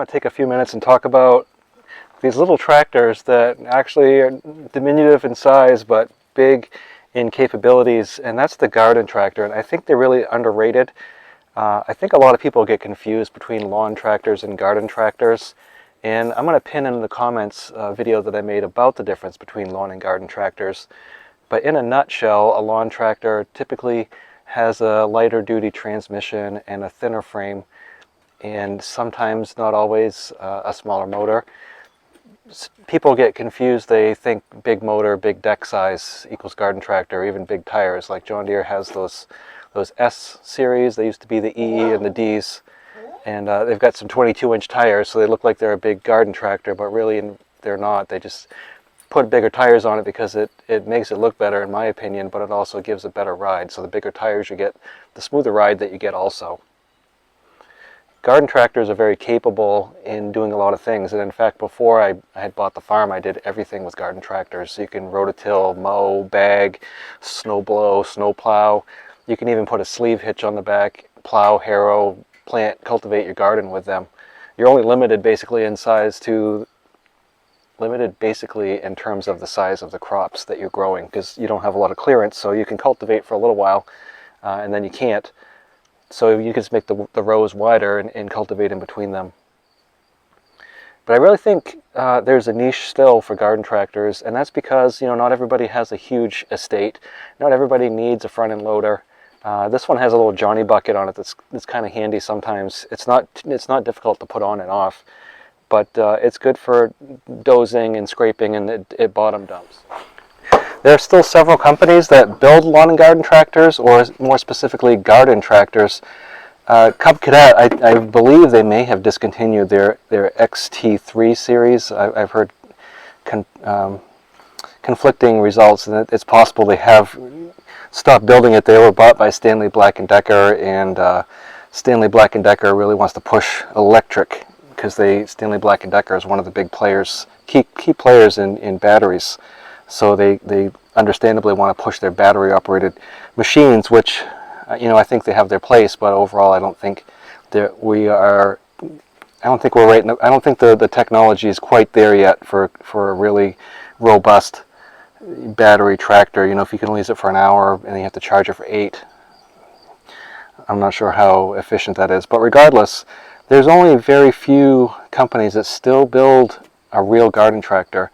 want to take a few minutes and talk about these little tractors that actually are diminutive in size but big in capabilities, and that's the garden tractor. And I think they're really underrated. I think a lot of people get confused between lawn tractors and garden tractors, and I'm going to pin in the comments a video that I made about the difference between lawn and garden tractors. But in a nutshell, a lawn tractor typically has a lighter duty transmission and a thinner frame, and sometimes, not always, a smaller motor. People get confused. They think big motor, big deck size equals garden tractor, or even big tires. Like John Deere has those S series. They used to be the E and the Ds, and they've got some 22-inch tires, so they look like they're a big garden tractor, but really they're not. They just put bigger tires on it because it makes it look better, in my opinion, but it also gives a better ride. So the bigger tires you get, the smoother ride that you get also. Garden tractors are very capable in doing a lot of things, and in fact, before I had bought the farm, I did everything with garden tractors. So you can rototill, mow, bag, snow blow, snow plow. You can even put a sleeve hitch on the back, plow, harrow, plant, cultivate your garden with them. You're only limited basically in terms of the size of the crops that you're growing, because you don't have a lot of clearance. So you can cultivate for a little while, and then you can't. So you can just make the rows wider and cultivate in between them. But I really think there's a niche still for garden tractors, and that's because, you know, not everybody has a huge estate. Not everybody needs a front end loader. This one has a little Johnny bucket on it that's kind of handy sometimes. It's not difficult to put on and off, but it's good for dozing and scraping, and it bottom dumps. There are still several companies that build lawn and garden tractors, or more specifically garden tractors. Cub Cadet, I believe they may have discontinued their XT3 series. I've heard conflicting results, and it's possible they have stopped building it. They were bought by Stanley Black & Decker, and Stanley Black & Decker really wants to push electric, because Stanley Black & Decker is one of the big players, key players in batteries. So they understandably want to push their battery-operated machines, which, you know, I think they have their place. But overall, I don't think we're right. I don't think the technology is quite there yet for a really robust battery tractor. You know, if you can only use it for an hour and you have to charge it for 8, I'm not sure how efficient that is. But regardless, there's only very few companies that still build a real garden tractor.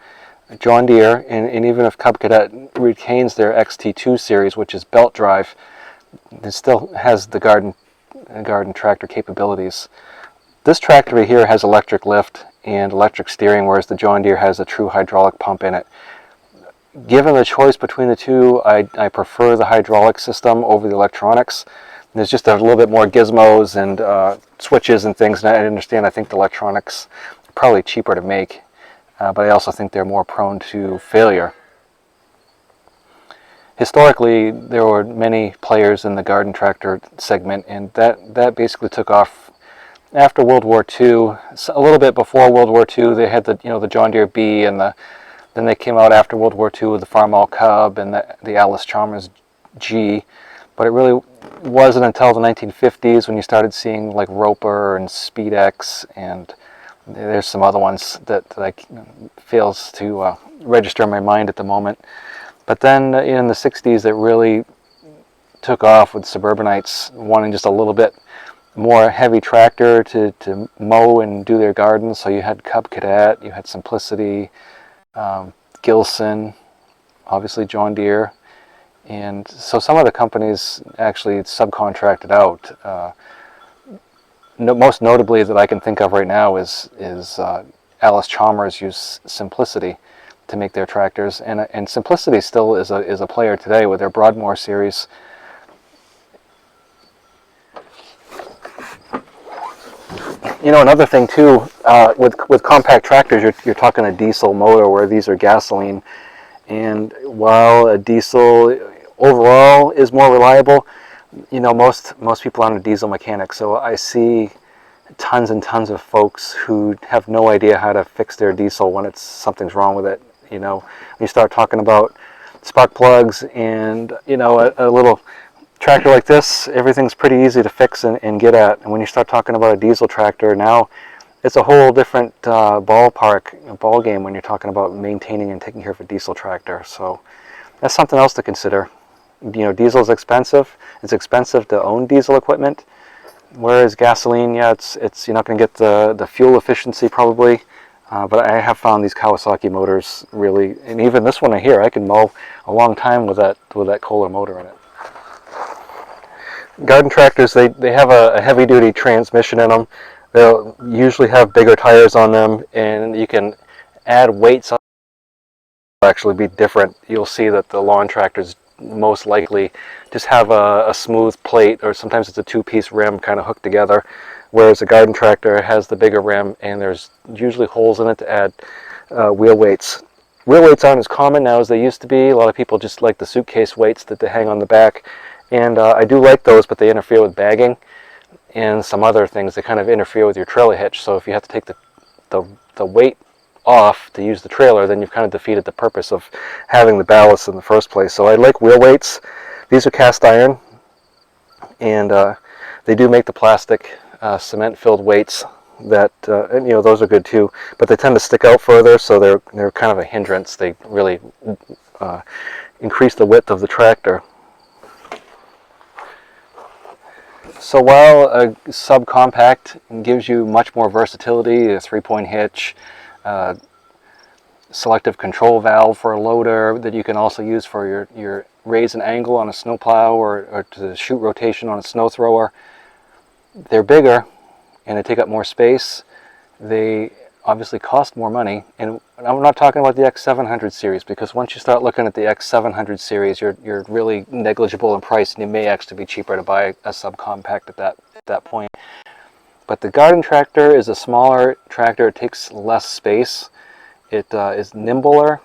John Deere, and even if Cub Cadet retains their XT2 series, which is belt drive, it still has the garden tractor capabilities. This tractor right here has electric lift and electric steering, whereas the John Deere has a true hydraulic pump in it. Given the choice between the two, I prefer the hydraulic system over the electronics. There's just a little bit more gizmos and switches and things, and I understand, I think the electronics are probably cheaper to make. But I also think they're more prone to failure. Historically, there were many players in the garden tractor segment, and that basically took off after World War II. A little bit before World War II, they had the John Deere B, and then they came out after World War II with the Farmall Cub and the Allis-Chalmers G. But it really wasn't until the 1950s when you started seeing like Roper and SpeedX, and there's some other ones that fails to register in my mind at the moment. But then in the 60s, it really took off with suburbanites wanting just a little bit more heavy tractor to mow and do their gardens. So you had Cub Cadet, you had Simplicity, Gilson, obviously John Deere. And so some of the companies actually subcontracted out. Most notably that I can think of right now is Allis-Chalmers use Simplicity to make their tractors, and Simplicity still is a player today with their Broadmoor series. You know, another thing too, with compact tractors, you're talking a diesel motor, where these are gasoline, and while a diesel overall is more reliable, you know, most people aren't a diesel mechanic, so I see tons and tons of folks who have no idea how to fix their diesel when something's wrong with it. You know, when you start talking about spark plugs and, you know, a little tractor like this, everything's pretty easy to fix and get at. And when you start talking about a diesel tractor, now it's a whole different ball game when you're talking about maintaining and taking care of a diesel tractor. So that's something else to consider. Diesel is expensive. It's expensive to own diesel equipment, whereas gasoline, yeah, it's you're not going to get the fuel efficiency probably. But I have found these Kawasaki motors really, and even this one right here, I can mow a long time with that Kohler motor in it. Garden tractors, they have a heavy-duty transmission in them. They'll usually have bigger tires on them, and you can add weights on. It'll actually be different. You'll see that the lawn tractors most likely just have a smooth plate, or sometimes it's a two-piece rim kind of hooked together, whereas a garden tractor has the bigger rim, and there's usually holes in it to add wheel weights. Wheel weights aren't as common now as they used to be. A lot of people just like the suitcase weights that they hang on the back, and I do like those, but they interfere with bagging and some other things that kind of interfere with your trailer hitch. So if you have to take the weight off to use the trailer, then you've kind of defeated the purpose of having the ballast in the first place. So I like wheel weights. These are cast iron, and they do make the plastic cement-filled weights that and, those are good too, but they tend to stick out further, so they're kind of a hindrance. They really increase the width of the tractor. So while a subcompact gives you much more versatility, a 3-point hitch, selective control valve for a loader that you can also use for your raise an angle on a snowplow or to shoot rotation on a snow thrower, they're bigger and they take up more space. They obviously cost more money, and I'm not talking about the X700 series, because once you start looking at the X700 series, you're really negligible in price, and you may actually be cheaper to buy a subcompact at that point. But the garden tractor is a smaller tractor. It takes less space. It is nimbler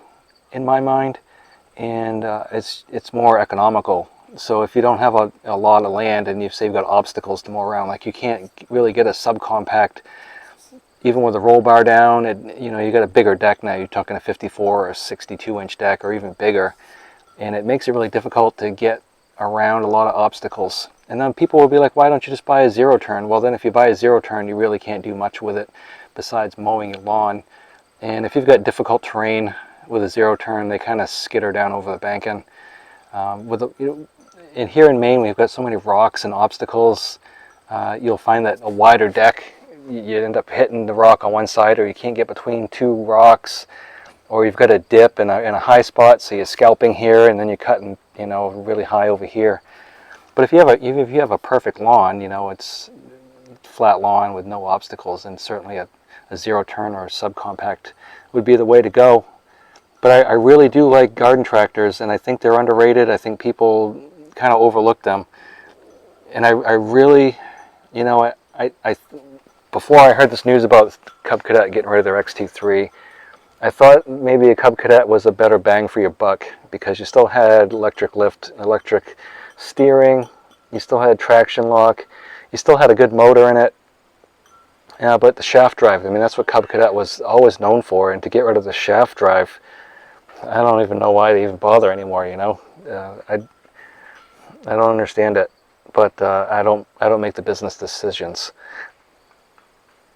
in my mind, and it's more economical. So if you don't have a lot of land and you've got obstacles to mow around, like you can't really get a subcompact even with a roll bar down. You got a bigger deck now. You're talking a 54 or 62-inch deck or even bigger, and it makes it really difficult to get around a lot of obstacles. And then people will be like, why don't you just buy a zero turn? Well, then if you buy a zero turn, you really can't do much with it besides mowing your lawn. And if you've got difficult terrain with a zero turn, they kind of skitter down over the banking. And here in Maine, we've got so many rocks and obstacles. You'll find that a wider deck, you end up hitting the rock on one side, or you can't get between two rocks, or you've got a dip in a high spot, so you're scalping here and then you're cutting really high over here. But if you have a perfect lawn, it's flat lawn with no obstacles, and certainly a zero turn or a subcompact would be the way to go. But I really do like garden tractors, and I think they're underrated. I think people kind of overlook them, and I really, before I heard this news about Cub Cadet getting rid of their XT3, I thought maybe a Cub Cadet was a better bang for your buck, because you still had electric lift, electric steering, you still had traction lock, you still had a good motor in it. Yeah, but the shaft drive, that's what Cub Cadet was always known for, and to get rid of the shaft drive, I don't even know why they even bother anymore. I don't understand it, but I don't make the business decisions.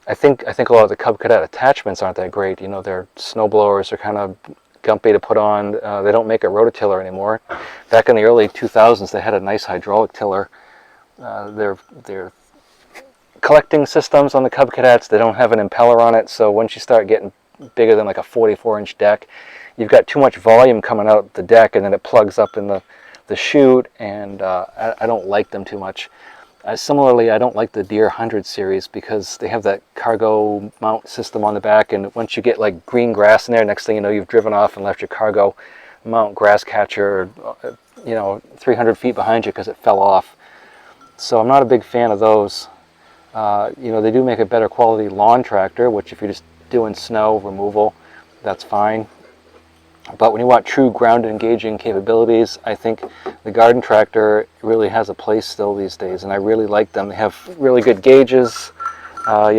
I think a lot of the Cub Cadet attachments aren't that great. Their snow blowers are kind of gumpy to put on. They don't make a rototiller anymore. Back in the early 2000s, they had a nice hydraulic tiller. Their collecting systems on the Cub Cadets, they don't have an impeller on it, so once you start getting bigger than like a 44-inch deck, you've got too much volume coming out the deck, and then it plugs up in the chute, and I don't like them too much. Similarly, I don't like the Deere 100 series, because they have that cargo mount system on the back, and once you get like green grass in there, next thing you know, you've driven off and left your cargo mount grass catcher 300 feet behind you because it fell off. So I'm not a big fan of those. They do make a better quality lawn tractor, which if you're just doing snow removal, that's fine. But when you want true ground engaging capabilities, I think the garden tractor really has a place still these days, and I really like them. They have really good gauges. I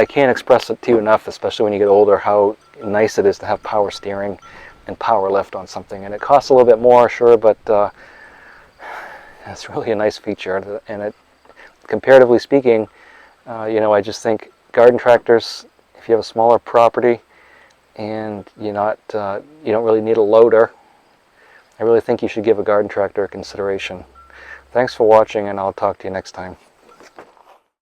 can't express it to you enough, especially when you get older, how nice it is to have power steering and power lift on something. And it costs a little bit more, sure, but it's really a nice feature. And it, comparatively speaking, I just think garden tractors, if you have a smaller property and you don't really need a loader, I really think you should give a garden tractor a consideration. Thanks for watching, and I'll talk to you next time.